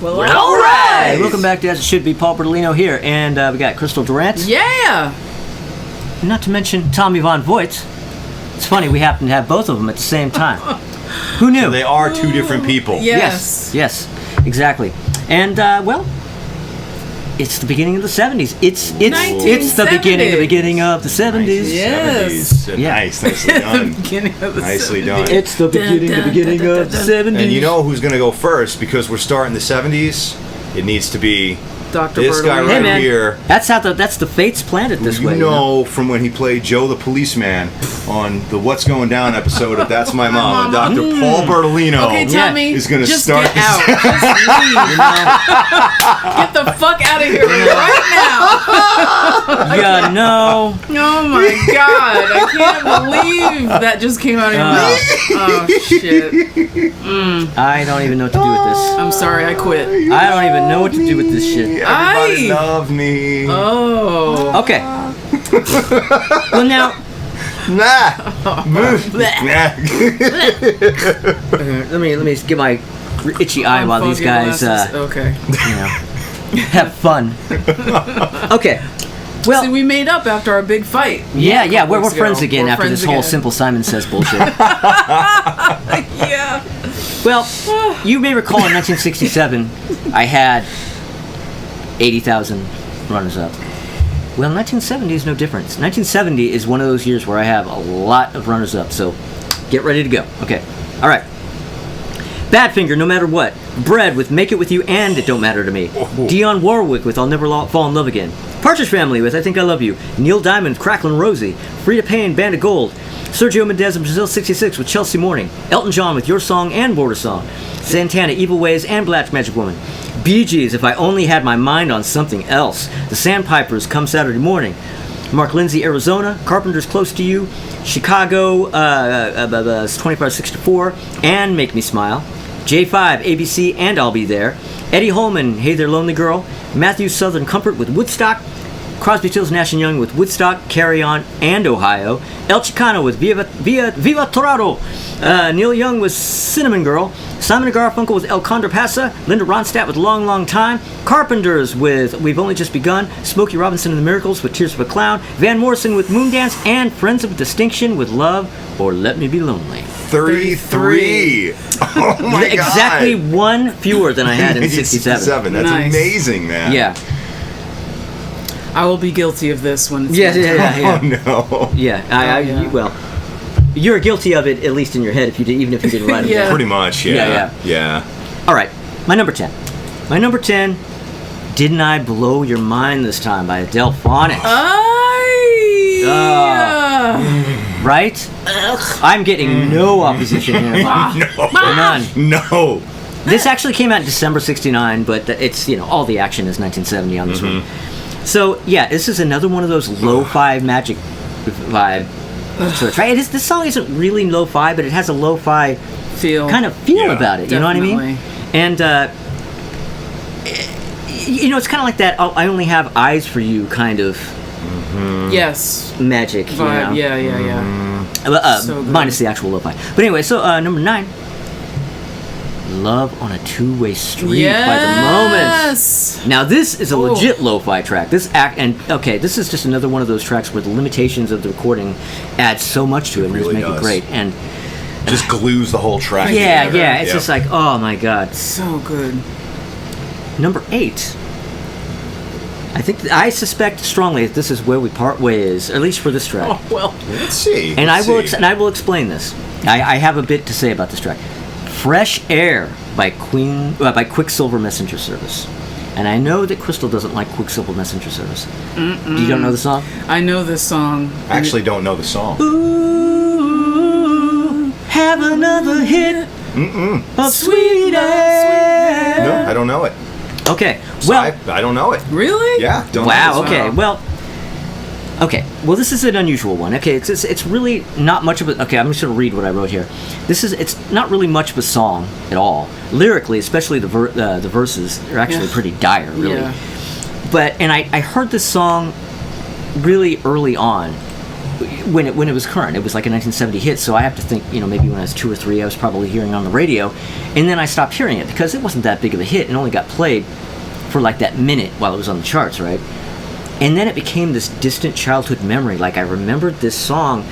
Well, all right. Welcome back to As It Should Be. Paul Bertolino here, and we got Crystal Durant. Yeah. Not to mention Tommy Von Voigt. It's funny, we happen to have both of them at the same time. Who knew? So they are two different people. Yes. Yes, exactly. And, well, it's the beginning of the 70s. It's the beginning of the 70s. Yes. 70s. Yeah. Nice, nicely done. Beginning of the Nicely 70s. done. It's the beginning of the 70s. And you know who's going to go first because we're starting the 70s? It needs to be Dr. this guy Bertolini. right Hey, man, here. that's the fates planned it this way. You know from when he played Joe the Policeman on the What's Going Down episode of That's My Mama. Dr. Paul Bertolino Okay, Tommy, is going to just start get out. Just leave. Get the fuck out of here right now. Yeah, no. Oh my god, I can't believe that just came out of your mouth. Oh shit. I don't even know what to do with this. I'm sorry, I quit. I don't even know what to do with this shit. Everybody Aye. love me. Oh. Okay. Well, now, Nah. Move. Nah. let me get my itchy eye while these guys, okay. have fun. Okay. Well, See, we made up after our big fight. yeah, we're weeks friends ago. again We're after friends this whole again. Simple Simon Says bullshit. Yeah. Well, you may recall in 1967, I had 80,000 runners-up. Well, 1970 is no different. 1970 is one of those years where I have a lot of runners-up, so get ready to go. Okay. All right. Badfinger, No Matter What. Bread with Make It With You and It Don't Matter to Me. Dionne Warwick with I'll Never Fall in Love Again. Partridge Family with I Think I Love You. Neil Diamond, Cracklin' Rosie. Frida Payne, Band of Gold. Sergio Mendes and Brazil 66 with Chelsea Morning. Elton John with Your Song and Border Song. Santana, Evil Ways and Black Magic Woman. Bee Gees, If I Only Had My Mind on Something Else. The Sandpipers, Come Saturday Morning. Mark Lindsay, Arizona. Carpenters, Close to You. Chicago, 2564 and Make Me Smile. J5, ABC and I'll Be There. Eddie Holman, Hey There Lonely Girl. Matthew Southern Comfort with Woodstock. Crosby, Stills, Nash & Young with Woodstock, Carry On, and Ohio. El Chicano with Viva Torado. Neil Young with Cinnamon Girl. Simon & Garfunkel with El Condorpasa. Linda Ronstadt with Long, Long Time. Carpenters with We've Only Just Begun. Smokey Robinson and the Miracles with Tears of a Clown. Van Morrison with Moondance. And Friends of Distinction with Love or Let Me Be Lonely. 33. Oh my god. Exactly one fewer than I had in 67. That's Nice. amazing, man. Yeah. I will be guilty of this one. Yeah. Oh no. Yeah, yeah. Well, you're guilty of it, at least in your head, even if you didn't write it. Yeah. Pretty much, Yeah. Yeah. All right, my number 10. My number 10, Didn't I Blow Your Mind This Time by Adele Phonics. Right? I'm getting no opposition here. None. No. This actually came out in December 69, but it's, all the action is 1970 on this one. So, yeah, this is another one of those lo-fi magic vibe sort of track. This song isn't really lo-fi, but it has a lo-fi feel feel about it. You know what I mean? Definitely. And, it's kind of like that I Only Have Eyes for You kind of Yes. magic. Vibe. Yeah. So good. Minus the actual lo-fi. But anyway, so number 9. Love on a Two-Way Street by The Moments. Now this is a legit lo-fi track. This is just another one of those tracks where the limitations of the recording add so much to it and really just make does. it great. And Just glues the whole track yeah, together. it's just like, oh my god. So good. Number 8. I suspect strongly that this is where we part ways, at least for this track. Oh well. Let's see. And Let's see. I will explain this. I have a bit to say about this track. Fresh Air by Quicksilver Messenger Service. And I know that Crystal doesn't like Quicksilver Messenger Service. You don't know the song? I know this song. I actually don't know the song. Ooh, have another hit of sweet air. No, I don't know it. Okay, So well, I don't know it. Really? Yeah. Don't know wow. the song. Okay, well, this is an unusual one. Okay, it's really not much of a. Okay, I'm just gonna read what I wrote here. It's not really much of a song at all. Lyrically, especially the verses are actually pretty dire, really. Yeah. But I heard this song really early on when it was current. It was like a 1970 hit, so I have to think, maybe when I was 2 or 3, I was probably hearing it on the radio, and then I stopped hearing it because it wasn't that big of a hit and only got played for like that minute while it was on the charts, right? And then it became this distant childhood memory. Like, I remembered this song,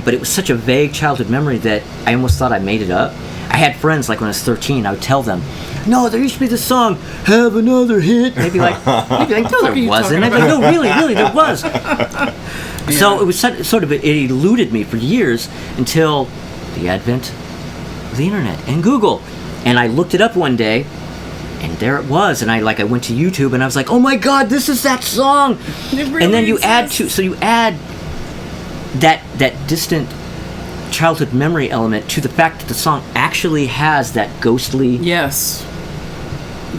but it was such a vague childhood memory that I almost thought I made it up. I had friends, like when I was 13, I would tell them, no, there used to be this song, Have Another Hit. They'd be like, no, there wasn't. I'd be like, no, really, there was. Yeah. So it was sort of, it eluded me for years until the advent of the internet and Google. And I looked it up one day, and there it was. And I went to YouTube, and I was like, oh my God, this is that song. Really and then you exists. add that distant childhood memory element to the fact that the song actually has that ghostly Yes.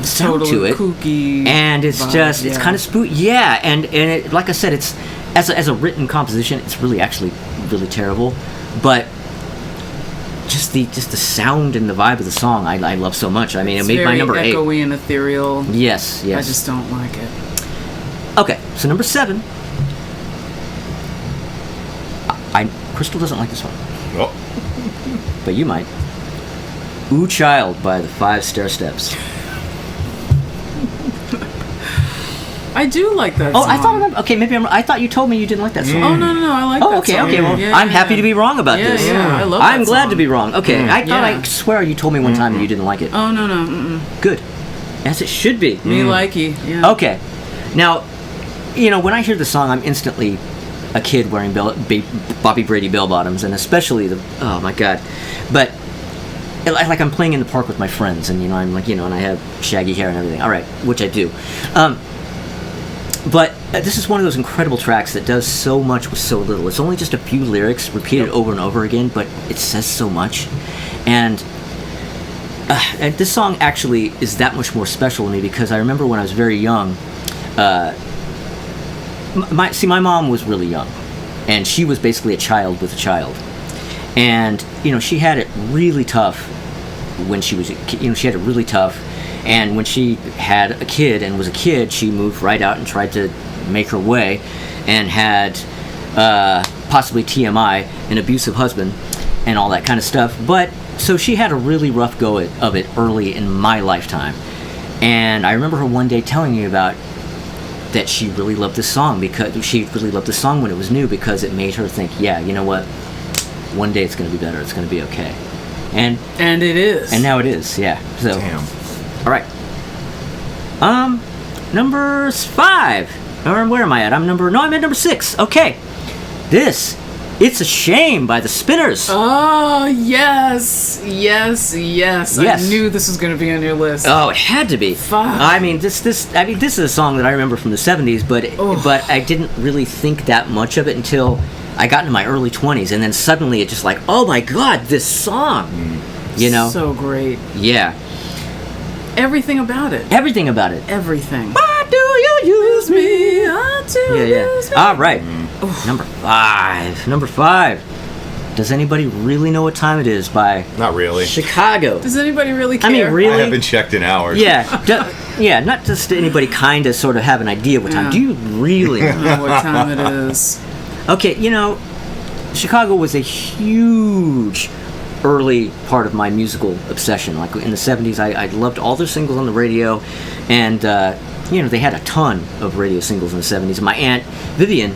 sound Totally to it, kooky and it's vibe, just it's yeah. kind of spooky, yeah. And it, like I said, it's as a written composition, it's really actually really terrible, but just the sound and the vibe of the song, I love so much. I mean, It's it made my very number 8. echoey and ethereal. Yes. I just don't like it. Okay, so number 7. Crystal doesn't like this one, Oh, but you might. Ooh Child by the 5 Stair Steps. I do like that Oh, song. I thought okay, maybe I thought you told me you didn't like that song. Oh, no, I like that Okay, song. okay. Well, Yeah, I'm yeah, happy yeah. to be wrong about Yeah, this. yeah, I love I'm that glad song. to be wrong. Okay, I thought Yeah. I swear you told me one time that you didn't like it. Oh, no. Mm-mm. Good, as it should be. Me likey. Yeah. Okay, now, when I hear the song, I'm instantly a kid wearing Bobby Brady bell bottoms, and especially oh my God, but like I'm playing in the park with my friends, and I'm like, and I have shaggy hair and everything. All right, which I do. But this is one of those incredible tracks that does so much with so little. It's only just a few lyrics repeated over and over again, but it says so much. And this song actually is that much more special to me because I remember when I was very young, my mom was really young, and she was basically a child with a child. And, she had it really tough when she was, she had it really tough. And when she had a kid and was a kid, she moved right out and tried to make her way, and had possibly TMI, an abusive husband, and all that kind of stuff. But so she had a really rough go of it early in my lifetime. And I remember her one day telling me about that she really loved this song because she really loved this song when it was new because it made her think, yeah, you know what? One day it's going to be better. It's going to be okay. And it is. And now it is, yeah. So. damn. All right. Number 5. Or where am I at? I'm at number 6. Okay. It's a Shame by the Spinners. Oh, yes. Yes. Yes. I knew this was going to be on your list. Oh, it had to be. Fuck. I mean, this is a song that I remember from the 70s, but I didn't really think that much of it until I got into my early 20s, and then suddenly it just like, oh my God, this song. So great. Yeah. Everything about it. Everything about it. Everything. Why do you use me? Why do you Yeah. use me? All right. Number 5. Does anybody really know what time it is by Not really. Chicago? Does anybody really care? I mean, really? I haven't checked in hours. Yeah. Not just anybody kind of sort of have an idea what time. Yeah. Do you really I know? don't know what time it is. Okay, Chicago was a huge early part of my musical obsession. Like in the 70s, I loved all their singles on the radio, and they had a ton of radio singles in the 70s. And my aunt Vivian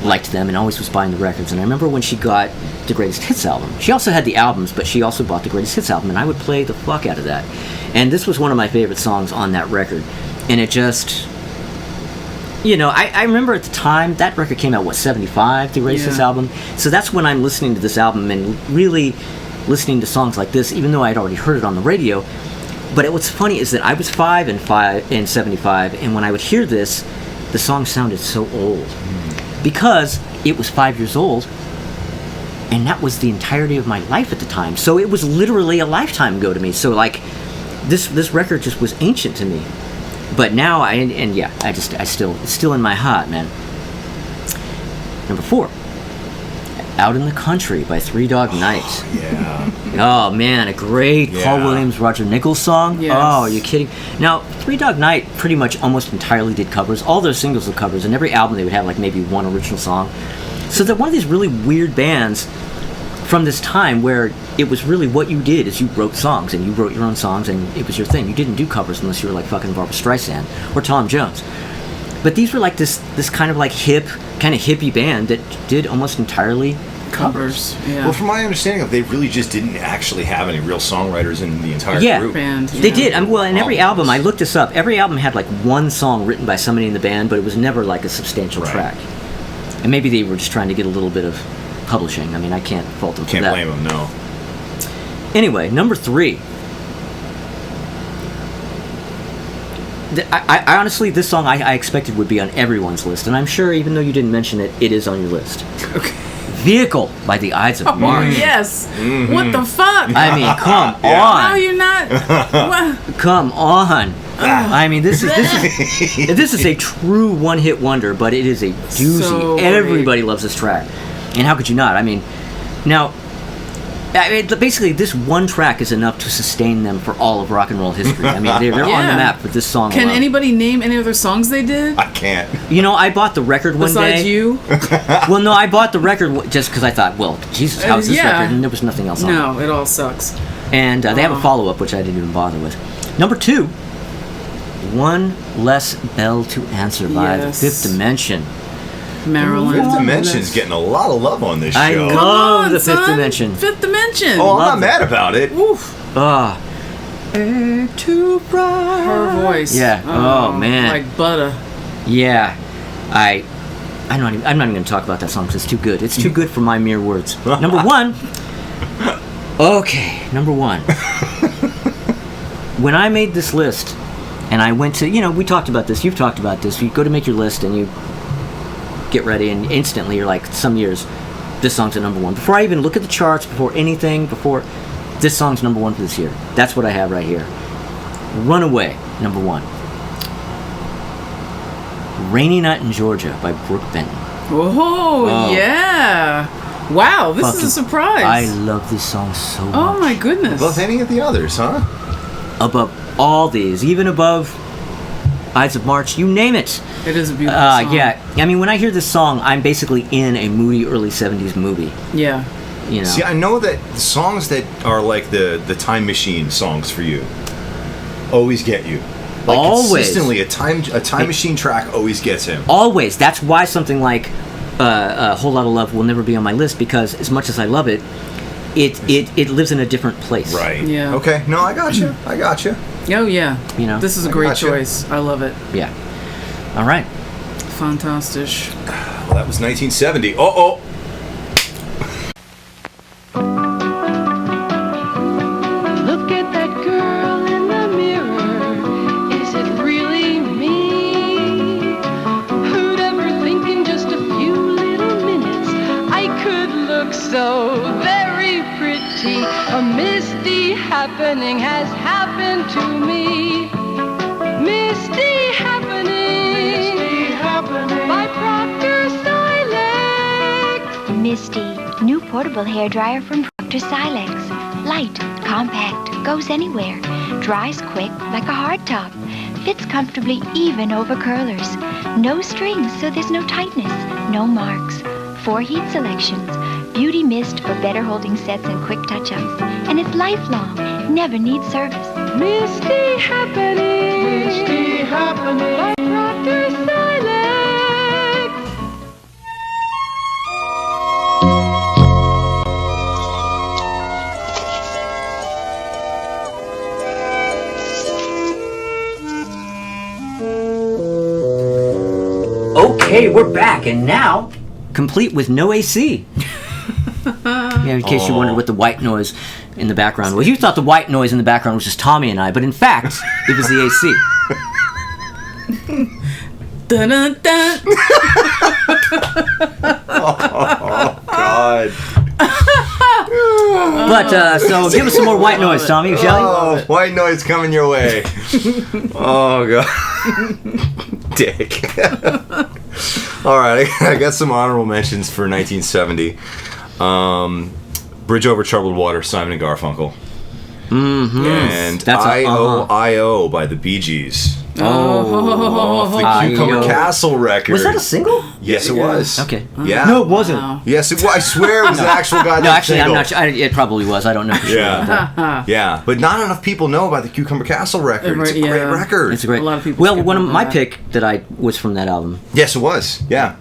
liked them and always was buying the records. And I remember when she got the Greatest Hits album. She also had the albums, but she also bought the Greatest Hits album, and I would play the fuck out of that. And this was one of my favorite songs on that record. And it just... I remember at the time, that record came out, 75, the Greatest Hits album? So that's when I'm listening to this album and really listening to songs like this, even though I'd already heard it on the radio. But what's funny is that I was 5 in 75, and when I would hear this, the song sounded so old. Because it was 5 years old, and that was the entirety of my life at the time. So it was literally a lifetime ago to me. So, like, this record just was ancient to me. But now, it's still in my heart, man. Number 4. Out in the Country by Three Dog Night. Yeah. Oh man, a great Paul Williams, Roger Nichols song. Yes. Oh, are you kidding? Now, Three Dog Night pretty much almost entirely did covers. All their singles were covers, and every album they would have like maybe one original song. So they're one of these really weird bands from this time where it was really what you did is you wrote songs and you wrote your own songs and it was your thing. You didn't do covers unless you were like fucking Barbra Streisand or Tom Jones. But these were like this kind of like hippie band that did almost entirely Covers. Yeah. Well, from my understanding, they really just didn't actually have any real songwriters in the entire group. Band, They did. Well, in every Oh, album, I looked this up. Every album had like one song written by somebody in the band, but it was never like a substantial Right. track. And maybe they were just trying to get a little bit of publishing. I mean, I can't fault them for Can't that. blame them, no. Anyway, number 3. I honestly, this song I expected would be on everyone's list, and I'm sure even though you didn't mention it, it is on your list. Okay. Vehicle by the Ides of Oh, March. yes. Mm-hmm. What the fuck? I mean, come How are on. you not? What? Come on. I mean, this is a true one-hit wonder, but it is a doozy. So Everybody loves this track, and how could you not? I mean, now, basically, this one track is enough to sustain them for all of rock and roll history. I mean, they're on the Yeah. map with this song. Can alone. anybody name any other songs they did? I can't. You know, I bought the record one Besides day. you? Well, no, I bought the record just because I thought, well, Jesus, how's this yeah. record? And there was nothing else on it. No, it all sucks. And they have a Oh. follow-up, which I didn't even bother with. Number 2, One Less Bell to Answer by Yes. The Fifth Dimension. Marilyn. Fifth Dimension's getting a lot of love on this show. I know. Come Love on, the Fifth son. Dimension. Fifth Dimension. Oh, I'm Love not mad about it. Oof. Ah. Air to bright. Her voice. Yeah. Oh, man. Like butter. Yeah. I'm not even going to talk about that song because it's too good. It's too good for my mere words. Number 1. Okay, number 1. When I made this list, and I went to, we talked about this, you've talked about this, you go to make your list and you get ready and instantly you're like, some years, this song's at number 1. Before I even look at the charts, before this song's number 1 for this year. That's what I have right here. Runaway, number 1. Rainy Night in Georgia by Brooke Benton. Oh, yeah. Wow, this is Fucking- a surprise. I love this song so much. Oh my goodness. Above any of the others, huh? Above all these, even above Ides of March, you name it. It is a beautiful song. Yeah. I mean, when I hear this song, I'm basically in a moody early 70s movie. Yeah. You know. See, I know that songs that are like the time machine songs for you always get you. Like Always. consistently, a time machine track always gets him. Always. That's why something like A Whole Lot of Love will never be on my list, because as much as I love it, it lives in a different place. Right. Yeah. Okay. No, I got you. I got you. Oh, yeah. You know? This is a I great gotcha. choice. I love it. Yeah. All right. Fantastic. Well, that was 1970. Oh. Look at that girl in the mirror. Is it really me? Who'd ever think in just a few little minutes I could look so very pretty? A misty happening has happened to me. Misty happening. By Proctor Silex. Misty, new portable hairdryer from Proctor Silex. Light, compact, goes anywhere. Dries quick like a hardtop. Fits comfortably even over curlers. No strings, so there's no tightness. No marks. 4 heat selections. Beauty mist for better holding sets and quick touch-ups. And it's lifelong. Never needs service. Misty happening. Misty happening. By Proctor Silex. Okay, we're back, and now complete with no AC. Yeah, in case you wondered what the white noise in the background was. You thought the white noise in the background was just Tommy and I, but in fact, it was the AC. Dun, dun, dun. God. But, so give us some more white noise, Tommy, shall you? Oh, white noise coming your way. Oh, God. Dick. All right, I got some honorable mentions for 1970. Bridge Over Troubled Water, Simon and Garfunkel. And That's a- I.O.I.O. by the Bee Gees. Oh. Off the Cucumber I.O. Castle record. Was that a single? Yes, it was. Okay. Yeah. No, it wasn't. Wow. Yes, it was. I swear it was an actual goddamn No, actually, single. I'm not sure. It probably was. I don't know for sure. Yeah. Yeah. But not enough people know about the Cucumber Castle record. It's a great Yeah. record. It's a great. A lot of people Well, skip one of over my that. pick that I was from that album. Yes, it was. Yeah.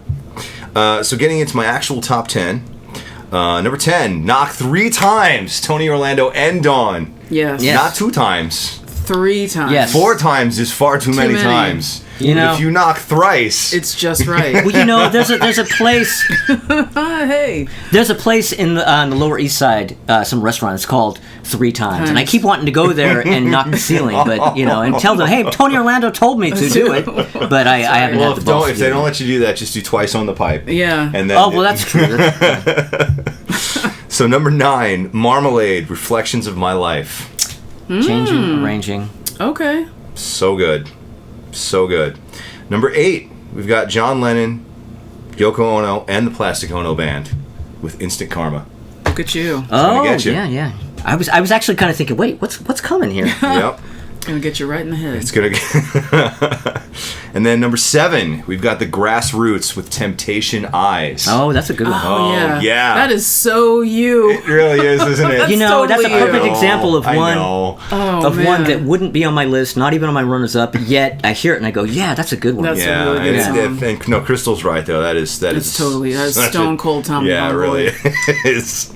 So getting into my actual top 10. Number 10, Knock 3 times. Tony Orlando and Dawn. Yes. Yeah. Not 2 times. 3 times. Yes. 4 times is far too many many. times. You know- if you knock thrice, It's just right. Well, you know, there's a place Hey. there's a place in on the Lower East Side, some restaurant. It's called 3 Times, and I Times. keep wanting to go there and knock the ceiling, but you know, and tell them, hey, Tony Orlando told me to do it, but I haven't well, had the balls. if they don't let you do that, just do twice on the pipe. Yeah. And then Oh well, that's true. So number 9, Marmalade, Reflections of My Life. Changing, arranging. Okay. So good. So good. Number 8, we've got John Lennon, Yoko Ono, and the Plastic Ono Band with Instant Karma. Look at you. Oh get you. yeah. I was actually kind of thinking, wait, what's coming here? Yep. Gonna get you right in the head. It's gonna get. And then number 7, we've got the Grassroots with Temptation Eyes. Oh, that's a good one. Oh, yeah. yeah. That is so you. It really is, isn't it? You know, that's a totally perfect you. example of I one know. Oh, of man. one that wouldn't be on my list, not even on my runners up. Yet I hear it and I go, yeah, that's a good one. That's a Yeah, really good and, song. and no, Crystal's right though. That is It's totally- that's such stone cold Tommy Yeah, it Boy. really is.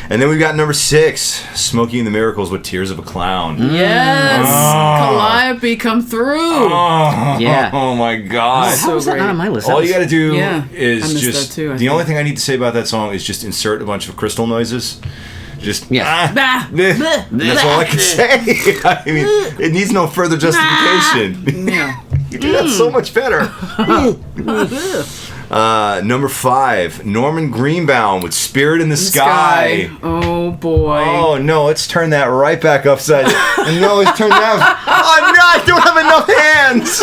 And then we've got number 6, Smokey and the Miracles with Tears of a Clown. Yes. Calliope, come through. Oh, Yeah. Oh my God. How was that great. not on my list? All That you got to do Yeah, I is missed just that too, I the think. only thing I need to say about that song is just insert a bunch of Crystal noises. Just Yeah. Bah. bleh. That's all I can say. I mean, it needs no further justification. Yeah. You do that so much better. Number 5, Norman Greenbaum with Spirit in the Sky. Oh boy. Oh no, let's turn that right back upside down. No, let's turn that. Oh no, I don't have enough hands.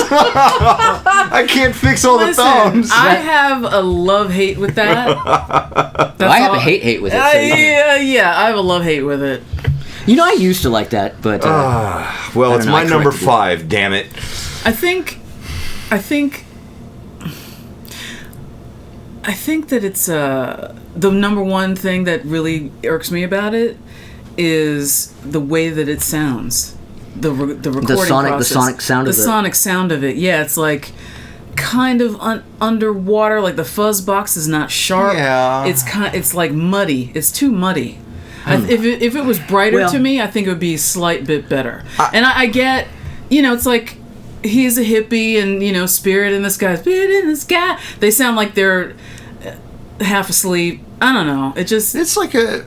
I can't fix all the Listen, thumbs. I have a love-hate with that. Well, I have a hate with it. So Yeah, I have a love-hate with it. you know, I used to like that, but Well, I it's don't know, my I number corrected it. 5. Damn it. I think that it's the number one thing that really irks me about it is the way that it sounds. The recording process. the sonic sound of the it. sonic sound of it. Yeah, it's like kind of underwater. Like the fuzz box is not sharp. Yeah. It's like muddy. It's too muddy. If it was brighter Well- to me, I think it would be a slight bit better. And I get, it's like he's a hippie and spirit in the sky, spirit in the sky. They sound like they're half asleep. I don't know. It just It's like a.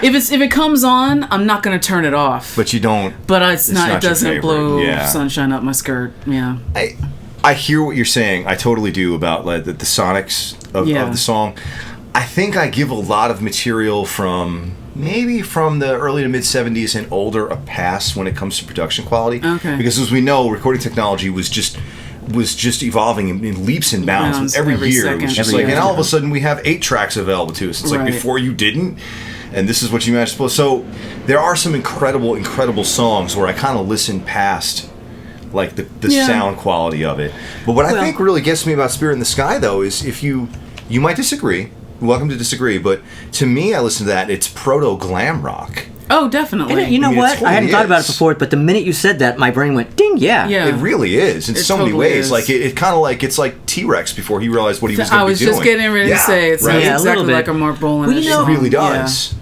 if it comes on, I'm not gonna turn it off. But you don't. But it's not. not It your doesn't favorite, blow yeah. sunshine up my skirt. Yeah. I hear what you're saying. I totally do about like the sonics of Yeah. the song. I think I give a lot of material from maybe from the early to mid 70s and older a pass when it comes to production quality. Okay. Because as we know, recording technology was just evolving in leaps and bounds Bounds every every year. It second. was just Every like, year. and all of a sudden we have 8 tracks available to us. It's like Right. before you didn't. And this is what you managed to pull. So there are some incredible songs where I kind of listen past like the Yeah. sound quality of it. But what I Well- think really gets me about Spirit in the Sky though is if you might disagree. Welcome to disagree, but to me, I listen to that. It's proto glam rock. Oh, definitely. And you know I mean, it what? totally I hadn't thought about it is. before, but the minute you said that, my brain went ding. Yeah. Yeah. It really is in It so many totally ways. is. Like it kind of like it's like T-Rex before he realized what he was going I to be was doing. just getting ready to say it right? sounds Yeah, a little exactly bit. like a Mark Bolan. Well, you know- It really does.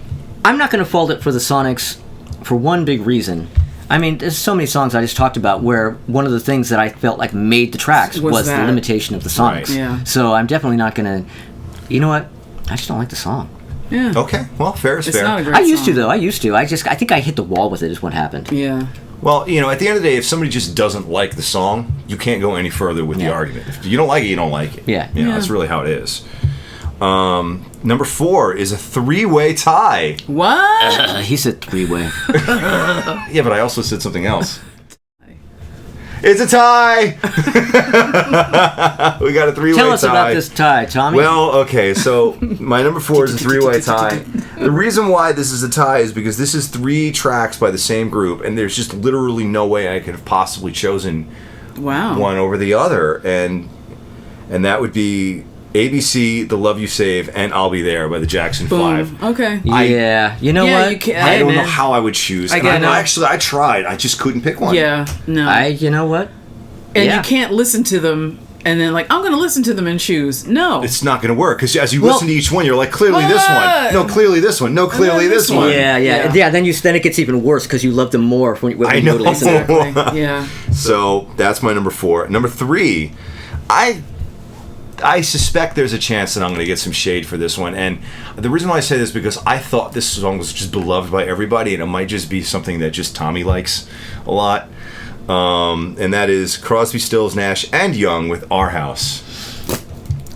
I'm not going to fault it for the Sonics for one big reason. I mean, there's so many songs I just talked about where one of the things that I felt like made the tracks Was was the that. limitation of the Sonics. Right. Yeah. So I'm definitely not going to. You know what? I just don't like the song. Yeah. Okay, well, fair is It's fair. not a great I used to song. though. I used to. I think I hit the wall with it. Is what happened. Yeah. Well, at the end of the day, if somebody just doesn't like the song, you can't go any further with the Yeah. argument. If you don't like it, you don't like it. Yeah. Yeah. That's really how it is. Number 4 is a 3-way tie. What? He said 3-way. Yeah, but I also said something else. It's a tie. We got a three-way tie. Tell us about this tie, Tommy. Well, okay, so my number 4 is a three-way tie. The reason why this is a tie is because this is 3 tracks by the same group, and there's just literally no way I could have possibly chosen Wow. one over the other, and that would be ABC, The Love You Save, and I'll Be There by the Jackson Boom. 5. Okay. yeah, you know Yeah, what? you can't- I Hey, don't know man. how I would choose. I And get it. actually, I tried. I just couldn't pick one. Yeah. No. You know what? and yeah. you can't listen to them and then like I'm going to listen to them and choose. No. It's not going to work because as you Well- listen to each one, you're like, clearly this one. No, clearly this one. No, clearly this one. Yeah. Yeah. Then then it gets even worse because you love them more when I you know. go to listen to them. Exactly. Yeah. So that's my number 4. Number 3, I suspect there's a chance that I'm going to get some shade for this one. And the reason why I say this is because I thought this song was just beloved by everybody, and it might just be something that just Tommy likes a lot. And that is Crosby, Stills, Nash, and Young with Our House.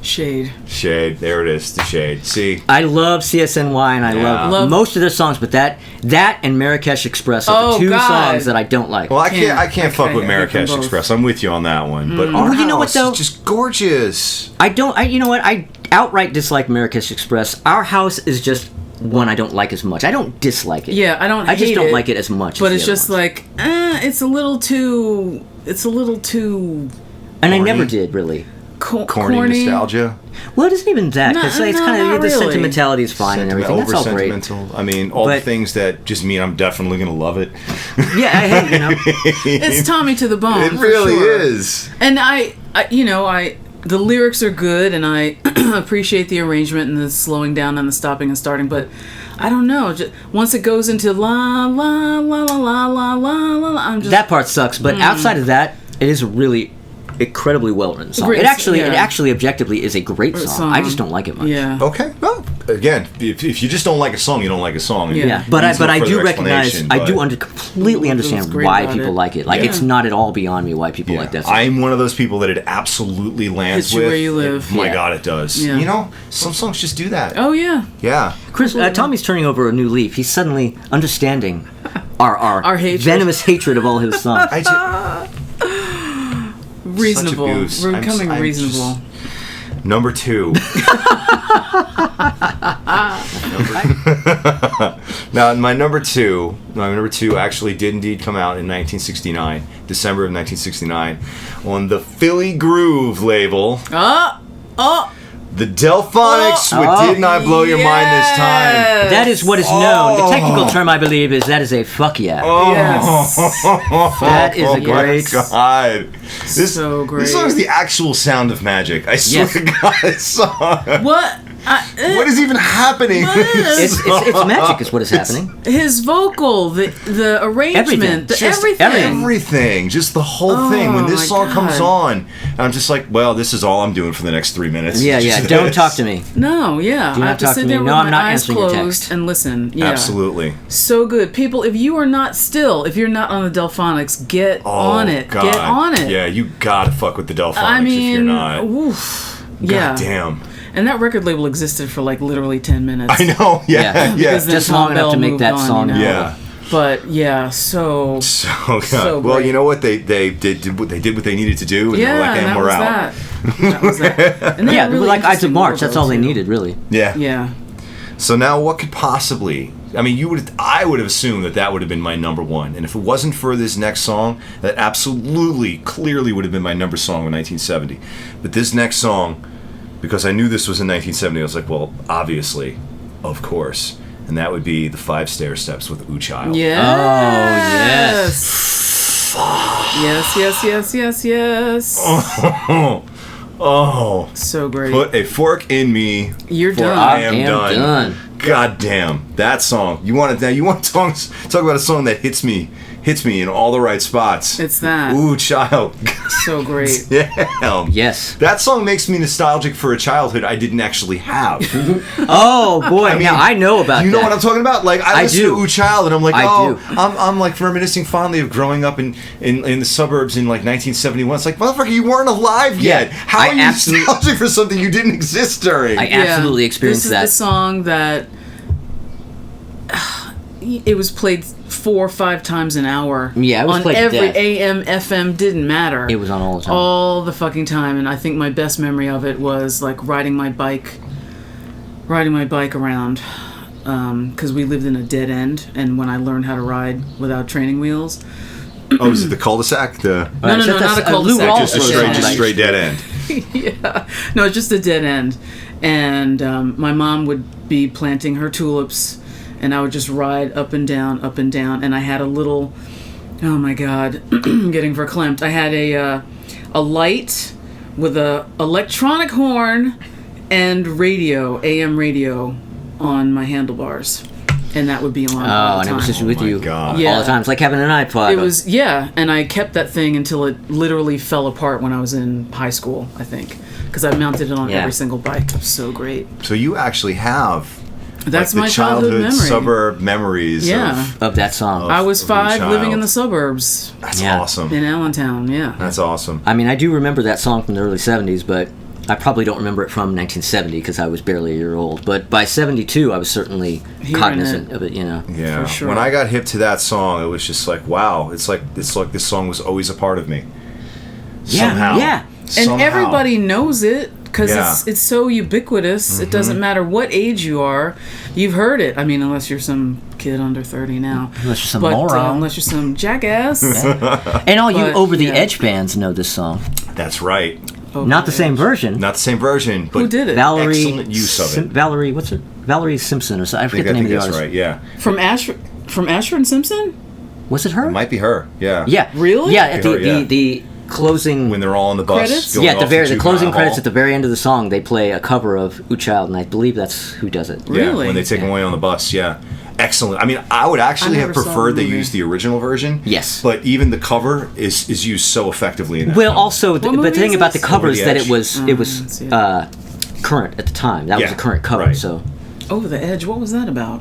Shade. Shade. There it is. The shade. See? I love CSNY and I Yeah. love most of their songs, but that and Marrakesh Express are Oh, the 2 God. songs that I don't like. Well, I can't fuck Okay, with I hate them Marrakesh both. Express. I'm with you on that one. But Our Well, you know what, House though? is just gorgeous. You know what? I outright dislike Marrakesh Express. Our House is just one I don't like as much. I don't dislike it. Yeah, I don't I just hate don't it, like it as much. But as it's the other just ones. like it's a little too And I corny. never did really. Corny nostalgia. Well, it isn't even that. No, It's no, kind of not the really. sentimentality is fine and everything. That's all great. Over-sentimental. I mean, all the But- things that just mean I'm definitely going to love it. Yeah, hey, you know. it's Tommy to the bone. It for really sure. is. And the lyrics are good, and I appreciate the arrangement and the slowing down and the stopping and starting. But I don't know. Once it goes into la la la la la la la la, I'm just That part sucks, but outside of that, it is a really incredibly well written song. Great, It actually yeah. objectively is a great song. I just don't like it much. Yeah. Okay. Well, again, if you just don't like a song, you don't like a song. Yeah. Yeah, but Needs I no do further recognize, explanation, I do but completely understand great why about people it. like it. Like, Yeah. it's not at all beyond me why people Yeah. like that song. I'm one of those people that it absolutely lands Hits you with. where you live. My Yeah. God, it does. Yeah. You know, some songs just do that. Oh yeah. Yeah. Chris, Tommy's turning over a new leaf. He's suddenly understanding our hatred. venomous hatred of all his songs. I just, Reasonable. abuse. We're I'm becoming just- reasonable. Number 2. Now, my number two actually did indeed come out in 1969, December of 1969, on the Philly Groove label. The Delphonics with Did Not Blow Your Mind This Time. That is what is known. The technical term, I believe, is that is a fuck yeah. Yes. That is a Oh my great. God. So great. This song is the actual sound of magic. I swear Yes. to God, this song. What? What is even happening? What is- It's magic, is what is happening. His vocal, the arrangement, Just everything. Everything, just the whole thing. When my this song comes God. on, I'm just like, well, this is all I'm doing for the next 3 minutes. Yeah, Just yeah. Don't this. talk to me. No, yeah. Do I not have to talk sit to me. there with No, I'm my not eyes answering your closed text. and listen. Yeah. Absolutely. So good. People, if you are not if you're not on the Delphonics, get Oh, on it. God. Get on it. Yeah, you gotta fuck with the Delphonics I mean, if you're not. oof. God Yeah. damn. And that record label existed for like literally 10 minutes. I know. Yeah, yeah. Because then Just Tom long enough Bell to make moved that on, song. you know? Yeah. But yeah, so So God. So well, great. you know what they did what they needed to do, and they were yeah, like, and and that we're was out. that. That was that. And they Yeah, had really like Ides interesting of March. That's all they wardrobe, too. needed, really. Yeah. Yeah. So now, what could possibly? I mean, I would have assumed that would have been my number one, and if it wasn't for this next song, that absolutely, clearly would have been my number song in 1970. But this next song, because I knew this was in 1970, I was like, well, obviously, of course, and that would be the 5 Stair Steps with Ooh Child. Yes. Yes, yes, yes, yes, yes. Oh, So great. put a fork in me. You're for done. I am Am done. done. God damn, that song. You want to talk about a song that hits me in all the right spots. It's that. Ooh, Child. So great. Damn. Yes. That song makes me nostalgic for a childhood I didn't actually have. Oh boy! mean, now I know about You know that. what I'm talking about? Like I I listen do. to Ooh Child and I'm like, I oh, do. I'm like reminiscing fondly of growing up in the suburbs in like 1971. It's like, motherfucker, you weren't alive Yeah, yet. How I are you absolutely- nostalgic for something you didn't exist during? I absolutely experienced This that. is the song that it was played 4 or 5 times an hour. Yeah, it was on played to every death. AM, FM, didn't matter. It was on all the time. All the fucking time, and I think my best memory of it was like riding my bike around, because we lived in a dead end, and when I learned how to ride without training wheels. Oh, is it the cul-de-sac? No, so not that's a cul-de-sac. Lou Just a Rawls straight dead end. Yeah, no, it's just a dead end, and my mom would be planting her tulips, and I would just ride up and down, and I had a little, oh my god, I'm getting verklempt. I had a light with a electronic horn and radio, AM radio, on my handlebars, and that would be on all the and time. it was just with my you God. Yeah. all the time. It's like having an iPod. It was, yeah, and I kept that thing until it literally fell apart when I was in high school, I think, because I mounted it on Yeah. every single bike. It was so great. So you actually have That's like, my the childhood memory. suburb memories Yeah. of that song. I was of being a 5 living in child. the suburbs That's Yeah. awesome. in Allentown, yeah. That's awesome. I mean, I do remember that song from the early 70s, but I probably don't remember it from 1970 because I was barely a year old. But by 72, I was certainly Hearing cognizant it. of it, you know. Yeah. For sure. When I got hip to that song, it was just like, wow, it's like this song was always a part of me. Yeah, Somehow. yeah. And Somehow. everybody knows it because Yeah. it's so ubiquitous. It doesn't matter what age you are, you've heard it. I mean, unless you're some kid under 30 now. Unless you're some but, moron. unless you're some jackass. And all you But, Over the yeah. Edge fans know this song. That's right. Not the same version. Not the same version, but Who did it? Valerie. excellent use of it. Valerie, what's her? Valerie Simpson or something. I forget the I name think of the that's artist. right. Yeah. From Ashford and Simpson? Was it her? It might be her. Yeah. Yeah. Really? Yeah, at Her, yeah. the closing. When they're all on the bus. Credits? going Yeah, at the off very to the closing Juvenile credits Hall. at the very end of the song, they play a cover of Ooh Child, and I believe that's who does it. Yeah, Really? when they take Yeah. them away on the bus, yeah. Excellent. I mean, I would actually I have never saw preferred the they movie. use the original version. Yes. But even the cover is used so effectively in that Well, film. also, What but the movie thing is about the this? cover Over is the that Edge. it was let's see. current at the time. That was Yeah, a current cover. right. So, Over the Edge. What was that about?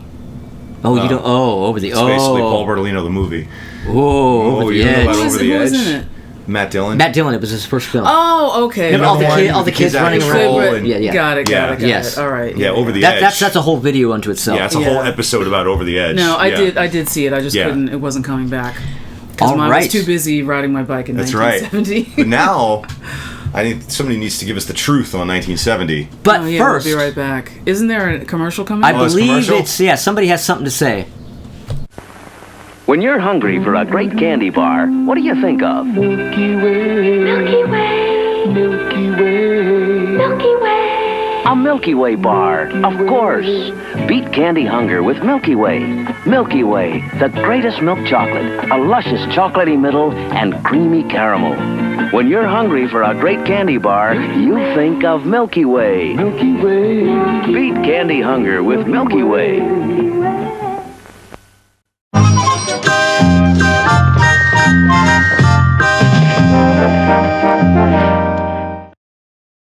you don't. Oh, over the. It's basically Paul Oh, Bertolino, the movie. over the you know edge. about Who Over was, the who was Edge? in it? Matt Dillon. Matt Dillon. It was his first film. Oh, okay. Remember all the one kid, all with the the kids kids out of running control around. and- Yeah, yeah. Got it. Yes. All right. Yeah, Over the That, Edge. that's a whole video unto itself. Yeah, it's a Yeah. whole episode about Over the Edge. No, I Yeah. did see it. I just Yeah. couldn't. It wasn't coming back because All I right. was too busy riding my bike in That's right. 1970. But now, somebody needs to give us the truth on 1970. But Oh, yeah, first, we'll be right back. Isn't there a commercial coming? I Oh, it's believe commercial? it's somebody has something to say. When you're hungry for a great candy bar, what do you think of? Milky Way, Milky Way, Milky Way. Milky Way. A Milky Way bar, of course. Beat candy hunger with Milky Way. Milky Way, the greatest milk chocolate, a luscious chocolatey middle and creamy caramel. When you're hungry for a great candy bar, you think of Milky Way. Milky Way, Beat candy hunger with Milky Way.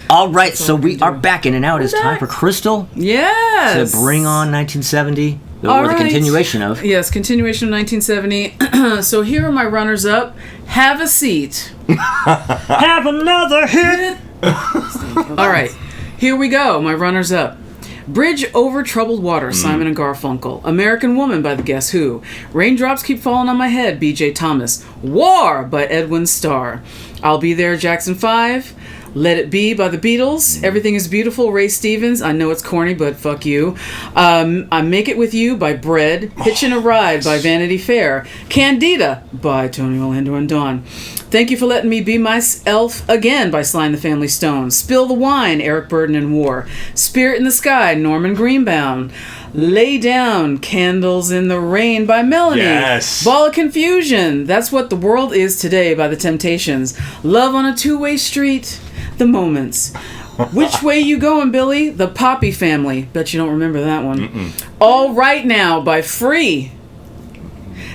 All right, so we are back in and out. It's time for Crystal Yes. to bring on 1970, or All the right. continuation of. Yes, continuation of 1970. So here are my runners up. Have a seat. Have another hit. All right, here we go. My runners up. Bridge Over Troubled Water, Simon and Garfunkel. American Woman by the Guess Who. Raindrops Keep Falling on My Head, B.J. Thomas. War by Edwin Starr. I'll Be There, Jackson 5. Let It Be by the Beatles. Everything is Beautiful, Ray Stevens. I know it's corny, but fuck you. I Make It With You by Bread. Hitchin' a Ride by Vanity Fair. Candida by Tony Orlando and Dawn. Thank You for Letting Me Be Myself Again by Sly and the Family Stone. Spill the Wine, Eric Burdon and War. Spirit in the Sky, Norman Greenbaum. Lay Down, Candles in the Rain by Melanie. Yes. Ball of Confusion, That's What the World Is Today by the Temptations. Love on a Two-Way Street, The Moments. Which Way You Going, Billy? The Poppy Family. Bet you don't remember that one. All Right Now by Free.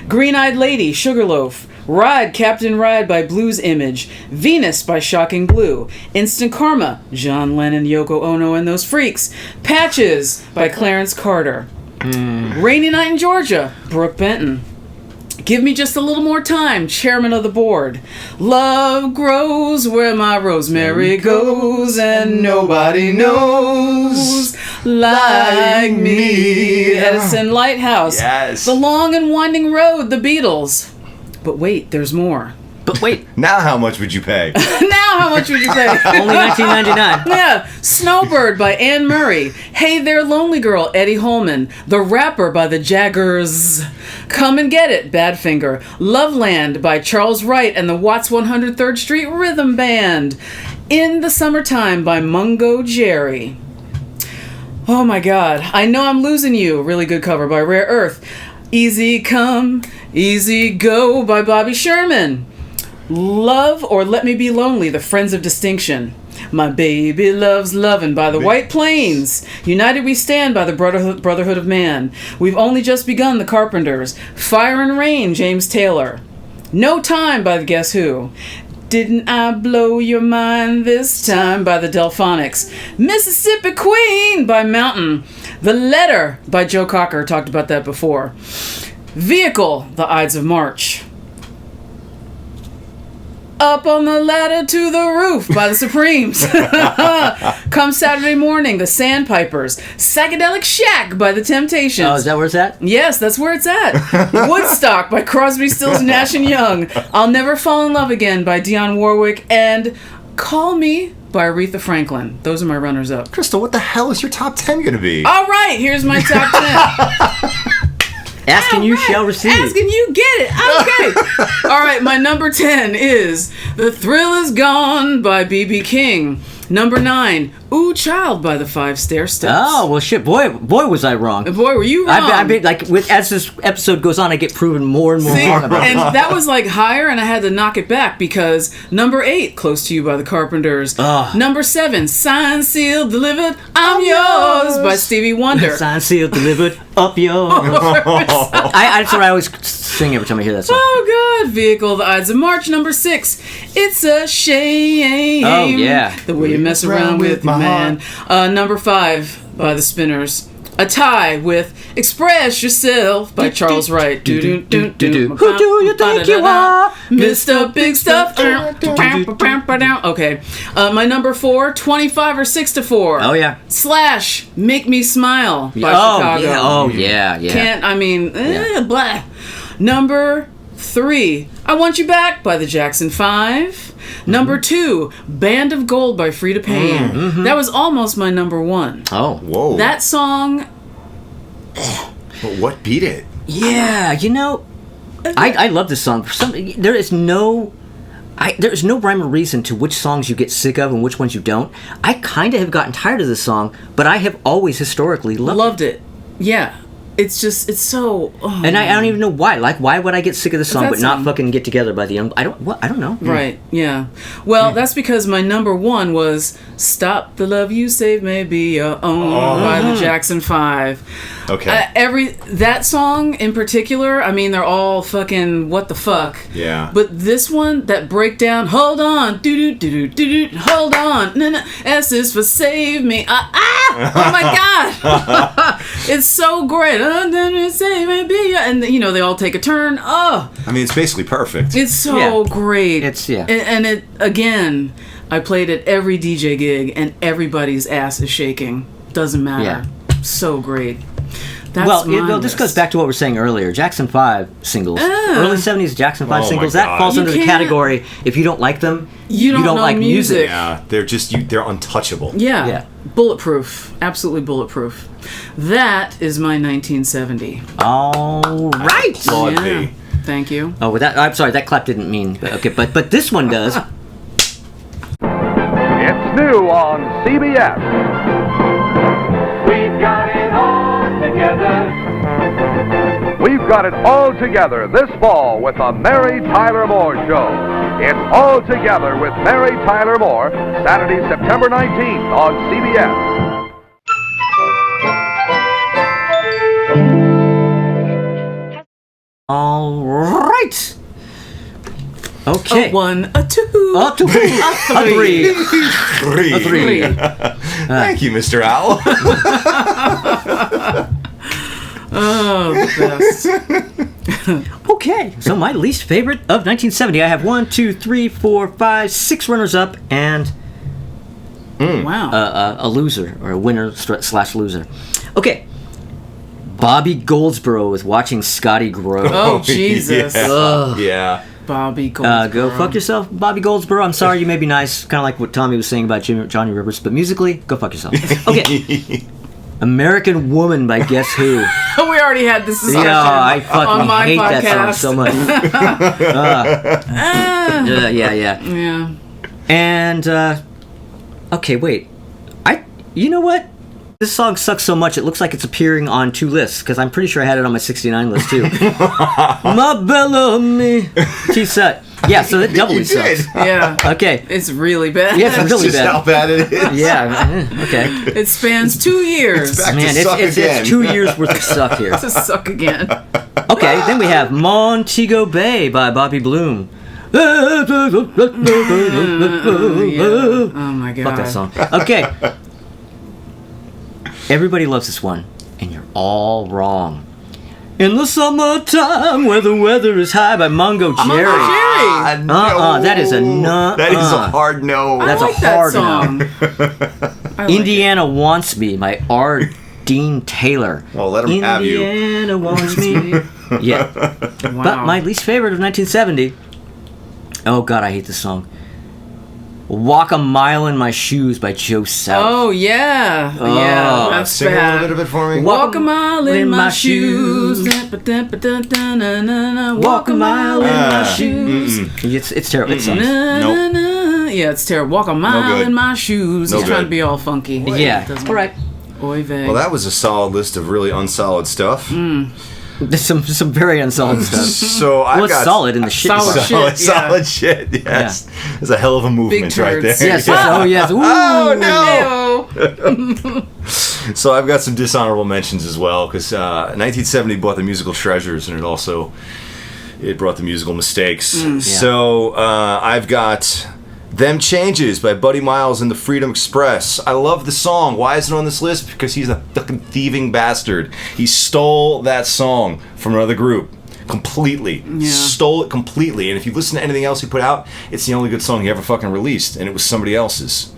Green-Eyed Lady, Sugarloaf. Ride, Captain Ride by Blues Image. Venus by Shocking Blue. Instant Karma, John Lennon, Yoko Ono and Those Freaks. Patches by Clarence Carter. Rainy Night in Georgia, Brooke Benton. Give Me Just a Little More Time, Chairman of the Board. Love grows where my rosemary goes and nobody knows. like me. Edison Lighthouse. Yes. The Long and Winding Road, The Beatles. But wait, there's more. But wait, Now how much would you pay? Now, how much would you pay? only $19.99. Yeah, Snowbird by Anne Murray. Hey There Lonely Girl, Eddie Holman. The Rapper by the Jaggers. Come and Get It, Badfinger. Loveland by Charles Wright and the Watts 103rd Street Rhythm Band. In the Summertime by Mungo Jerry. Oh my god, I Know I'm Losing You, really good cover by Rare Earth. Easy Come, Easy Go by Bobby Sherman. Love or Let Me Be Lonely, The Friends of Distinction. My Baby Loves Lovin' by the White Plains. United We Stand by the Brotherhood of Man. We've Only Just Begun, The Carpenters. Fire and Rain, James Taylor. No Time by the Guess Who. Didn't I Blow Your Mind This Time by the Delphonics. Mississippi Queen by Mountain. The Letter by Joe Cocker, talked about that before. Vehicle, The Ides of March. Up on the Ladder to the Roof by the Supremes. Come Saturday Morning, the Sandpipers. Psychedelic Shack by the Temptations. Oh, is that where it's at? Yes, that's where it's at. Woodstock by Crosby, Stills, Nash & Young. I'll Never Fall in Love Again by Dionne Warwick. And Call Me by Aretha Franklin. Those are my runners-up. Crystal, what the hell is your top 10 going to be? All right, here's my top 10. Asking you shall receive. Asking you get it. Okay. All right, my number 10 is The Thrill Is Gone by B.B. King. Number 9, Ooh Child by the Five Stair Steps. Oh, well, shit. Boy, was I wrong. Boy, were you wrong. I've been, like, as this episode goes on, I get proven more and more See, wrong about and it. that was like higher, and I had to knock it back because number 8, Close to You by the Carpenters. Number 7, Signed, Sealed, Delivered, I'm Yours by Stevie Wonder. Signed, sealed, delivered, up yours. That's what I always sing every time I hear that song. Oh, God. Vehicle, The Ides of March. Number 6, It's a Shame. Oh, yeah. The Way You Mess Around with Your Man. Number 5 by the Spinners. A tie with Express Yourself by Charles Wright. Who do you think you are? Mr. Big Stuff. Okay. My number 4, 25 or 6 to 4. Oh, yeah. Slash, Make Me Smile by Chicago. Yeah. Oh, yeah, yeah. Can't, I mean, blah. Number 3, I Want You Back by the Jackson 5. Number 2, Band of Gold by Frida Payne. That was almost my number 1. Oh. Whoa. That song, But what beat it? Yeah, you know, I love this song. There is no rhyme or reason to which songs you get sick of and which ones you don't. I kind of have gotten tired of this song, but I have always historically loved it. Yeah. It's so... Oh, and I don't even know why. Like, why would I get sick of this song That but not song. fucking Get Together by the Young... I don't know. Right, yeah. Well, that's because my number 1 was Stop the Love You Save May Be Your Own by the Jackson 5. Okay. That song in particular, I mean, they're all fucking what the fuck. Yeah. But this one, that breakdown, hold on, do-do-do-do-do-do, hold on, no, S is for save me, oh my god. It's so great. Save me, be your, and you know, they all take a turn. Oh. I mean, it's basically perfect. It's so great. It's, yeah. And it, again, I played at every DJ gig and everybody's ass is shaking. Doesn't matter. Yeah. So great. That's Well, this goes back to what we were saying earlier. Jackson 5 singles. Early 70s Jackson 5 Oh my singles. That God. falls You under the can't- category, if you don't like them, You don't know like music. Yeah, they're just they're untouchable. Yeah. Yeah. Bulletproof. Absolutely bulletproof. That is my 1970. All right. Applaud Yeah. thee. Thank you. Oh, that I'm sorry, that clap didn't mean. Okay, but this one does. It's new on CBS. We've got it all together. We've got it all together this fall with the Mary Tyler Moore Show. It's All Together with Mary Tyler Moore, Saturday, September 19th on CBS. All right. Okay. A 1, a 2, Up to a 3. Three. A 3. Thank you, Mr. Owl. Oh, the best. Okay. So my least favorite of 1970. I have 1, 2, 3, 4, 5, 6 runners up, and Wow. A loser or a winner / loser. Okay. Bobby Goldsboro was watching Scotty grow. Oh, Jesus. Yeah. Bobby Goldsboro. Go fuck yourself, Bobby Goldsboro. I'm sorry, you may be nice, kind of like what Tommy was saying about Johnny Rivers, but musically, go fuck yourself. Okay. American Woman by Guess Who. We already had this discussion I on fucking my hate podcast. that song so much. Yeah. Yeah. And, okay, wait. You know what? This song sucks so much, it looks like it's appearing on 2 lists, because I'm pretty sure I had it on my 69 list, too. My Bellamy. T-set. Yeah, so it doubly sucks. Yeah. Okay. It's really bad. Yeah, it's really Just bad. how bad it is. Yeah, okay. It spans 2 years. It's back Man, to suck again. it's 2 years worth of suck here. To suck again. Okay, then we have Montego Bay by Bobby Bloom. Oh my god. Fuck that song. Okay. Everybody loves this one, and you're all wrong. In the summertime, where the weather is high by Mungo Jerry. No. That is a no. That is a hard no. I That's a like hard that song. I like Indiana Wants Me by R. Dean Taylor. Well, let him have you. Indiana Wants Me. Yeah. it. Wow. But my least favorite of 1970. Oh God, I hate this song. Walk a Mile in My Shoes by Joe South. Oh yeah. Yeah. That's Sing bad. a little bit of it for me. Walk a mile in my shoes. Walk a mile in my shoes. It's terrible. It sucks. Yeah, it's terrible. Walk a mile good. in my shoes. No He's trying good. to be all funky. Yeah. Doesn't- All right. Oy vey. Well, that was a solid list of really unsolid stuff. There's some very unsolid stuff. So I've Well, it's got solid in the shit. Solid part. shit. solid shit. Yes, there's a hell of a movement right turds. there. Yes. Oh yes. Ooh. Oh no! Ew. So I've got some dishonorable mentions as well because 1970 brought the musical treasures and it brought the musical mistakes. So I've got Them Changes by Buddy Miles and the Freedom Express. I love the song. Why is it on this list? Because he's a fucking thieving bastard. He stole that song from another group. Completely. Yeah. Stole it completely. And if you listen to anything else he put out, it's the only good song he ever fucking released. And it was somebody else's.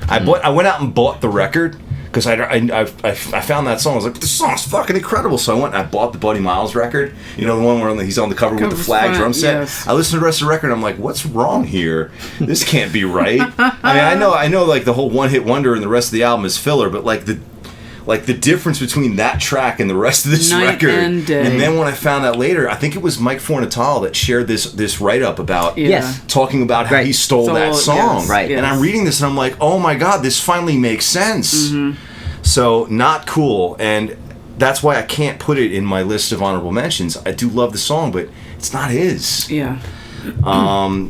I went out and bought the record because I found that song. I was like, this song's fucking incredible. So I went and I bought the Buddy Miles record. You know, the one where he's on the cover with the flag drum set. Yes. I listened to the rest of the record. I'm like, what's wrong here? This can't be right. I mean, I know, like the whole one hit wonder and the rest of the album is filler, but like the difference between that track and the rest of this Night record. and day. And then when I found out later, I think it was Mike Fornatal that shared this write up about Yeah. Yes. talking about how Right. he stole that Stole it, song. yes, Right. yes. And I'm reading this and I'm like, oh my God, this finally makes sense. Mm-hmm. So not cool. And that's why I can't put it in my list of honorable mentions. I do love the song, but it's not his. Yeah.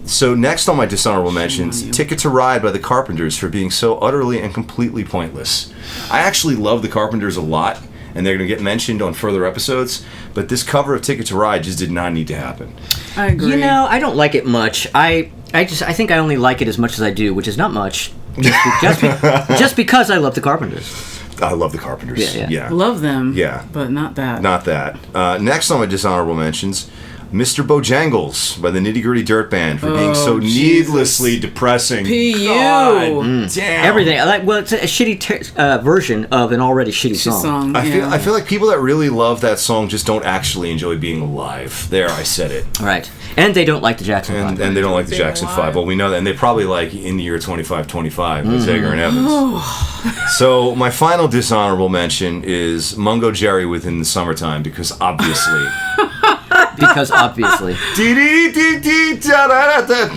So next on my dishonorable mentions, Ticket to Ride by the Carpenters for being so utterly and completely pointless. I actually love the Carpenters a lot, and they're going to get mentioned on further episodes, but this cover of Ticket to Ride just did not need to happen. I agree. You know, I don't like it much. I think I only like it as much as I do, which is not much. Just because I love the Carpenters. I love the Carpenters. Yeah. Love them. Yeah. But not that. Not that. Next on my dishonorable mentions, Mr. Bojangles by the Nitty Gritty Dirt Band for being so needlessly depressing. P.U. God damn. Everything. Well, it's a shitty version of an already shitty song. I feel like people that really love that song just don't actually enjoy being alive. There, I said it. Right. And they don't like the Jackson And 5. they don't like the Jackson 5. Well, we know that. And they probably like In the Year 2525 with Zager and Evans. So my final dishonorable mention is Mungo Jerry Within the Summertime because obviously... Because obviously.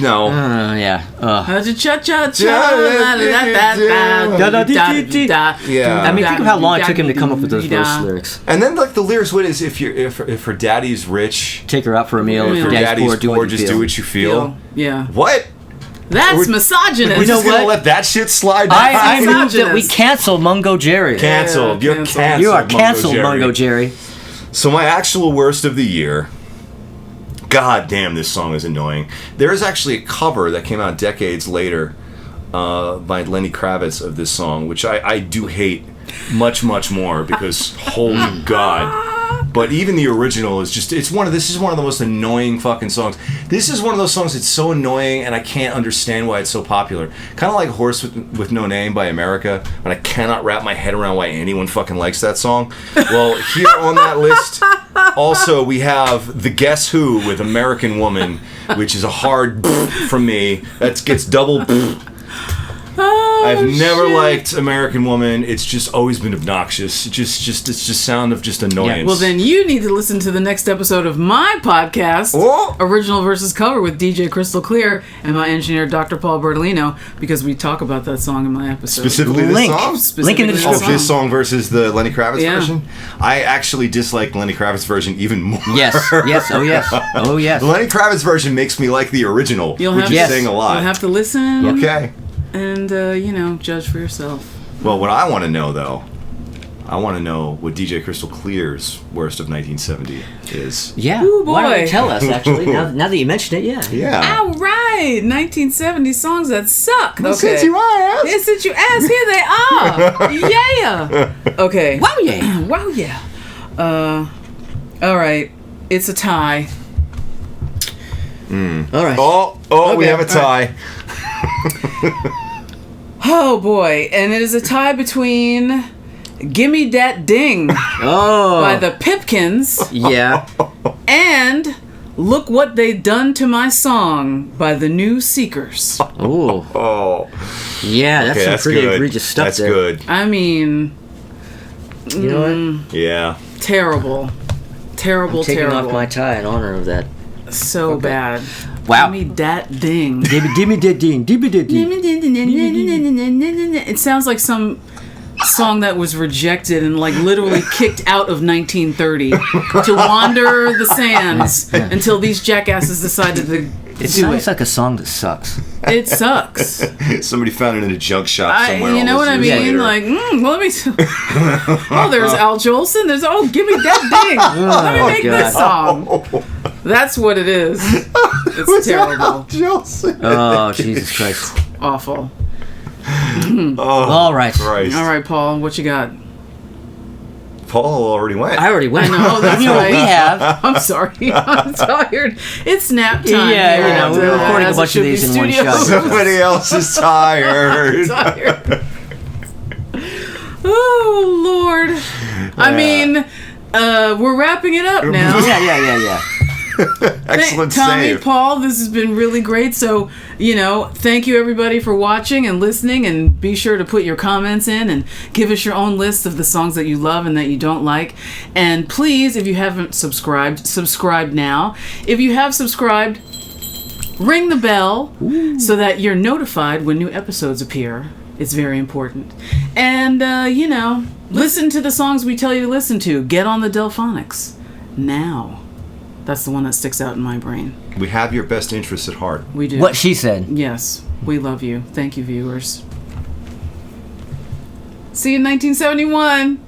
No. Yeah. Yeah. I mean, think of how long it took him to come up with those verse lyrics. And then like the lyrics, what is if her daddy's rich, Take her out for a meal. If if her her daddy's poor, daddy's poor, just do what you feel. Yeah. What? That's We're misogynist. We're just know gonna what? let that shit slide. I down? moved that we cancel Mungo Jerry. Canceled. Yeah, You're canceled. canceled. You are canceled, Mungo Jerry. So my actual worst of the year. God damn, this song is annoying. There is actually a cover that came out decades later by Lenny Kravitz of this song, which I do hate much, much more because holy God. But even the original is just, this is one of the most annoying fucking songs. This is one of those songs that's so annoying and I can't understand why it's so popular. Kind of like Horse with No Name by America, but I cannot wrap my head around why anyone fucking likes that song. Well, here on that list, also we have The Guess Who with American Woman, which is a hard from me. That gets double. I've never liked American Woman. It's just always been obnoxious. It's just sound of just annoyance. Yeah. Well, then you need to listen to the next episode of my podcast, Original versus Cover with DJ Crystal Clear and my engineer, Dr. Paul Bertolino, because we talk about that song in my episode. Specifically this song? Link in the description. This song versus the Lenny Kravitz version? I actually dislike Lenny Kravitz version even more. Yes. Oh, yes. Oh, yes. The Lenny Kravitz version makes me like the original, which is saying a lot. You'll have to listen. Okay. And, judge for yourself. Well, what I want to know, though, what DJ Crystal Clear's worst of 1970 is. Yeah. Ooh, boy. Why don't you tell us, actually, now that you mentioned it, yeah. All right. 1970 songs that suck. Okay. Since you asked. Yeah, since you asked, here they are. Yeah. Okay. Wow, yeah. Wow, yeah. All right. It's a tie. All right. Oh, we have a tie. Oh boy, and it is a tie between Gimme Dat Ding by the Pipkins and Look What They Done to My Song by the New Seekers. Oh. Yeah, that's some pretty egregious stuff That's there. good. I mean, You know what? Yeah. Terrible. I'm taking off my tie in honor of that. So bad. Wow. Gimme Dat Ding. Give me that ding. It sounds like some song that was rejected and like literally kicked out of 1930 to wander the sands until these jackasses decided to It sounds like a song that sucks. It sucks. Somebody found it in a junk shop somewhere. You know what I mean? Like, let me. There's Al Jolson. There's give me that ding. Let me make this song. That's what it is. It's terrible. Al Jolson? Oh, Jesus Christ! Awful. All right. Christ. All right, Paul. What you got? Paul already went. I already went. No, that's right. We have. I'm sorry. I'm tired. It's nap time. Yeah, we're recording a bunch of these in one shot. Somebody else is tired. Tired. Oh Lord. I mean, we're wrapping it up now. Yeah. Excellent Tommy, save. Paul, this has been really great. So, thank you everybody for watching and listening, and be sure to put your comments in and give us your own list of the songs that you love and that you don't like. And please, if you haven't subscribed, subscribe now. If you have subscribed, ring the bell so that you're notified when new episodes appear. It's very important. And, listen to the songs we tell you to listen to. Get on the Delphonics now. That's the one that sticks out in my brain. We have your best interests at heart. We do. What she said. Yes. We love you. Thank you, viewers. See you in 1971.